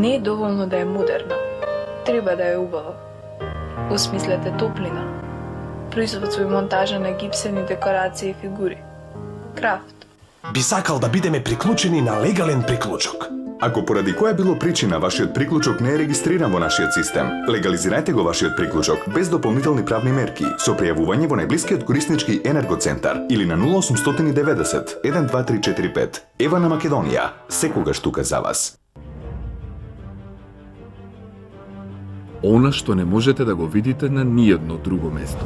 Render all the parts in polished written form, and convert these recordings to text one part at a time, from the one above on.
Не е доволно да е модерна. Треба да е убава. Осмислете топлина. Производство и монтажа на гипсени декорации и фигури. Крафт. Би сакал да бидеме приклучени на легален приклучок. Ако поради која било причина вашиот приклучок не е регистриран во нашиот систем, легализирајте го вашиот приклучок без дополнителни правни мерки со пријавување во најблискиот кориснички енергоцентар или на 0890 12345. Ева на Македонија, секогаш тука за вас. Она што не можете да го видите на ниедно друго место.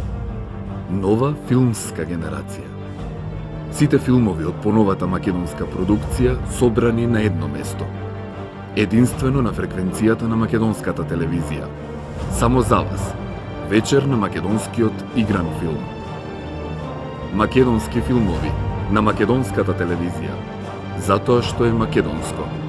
Нова филмска генерација. Сите филмови од поновата македонска продукција собрани на едно место. Единствено на фреквенцијата на македонската телевизија. Само за вас. Вечер на македонскиот игран филм. Македонски филмови на македонската телевизија. Затоа што е македонско.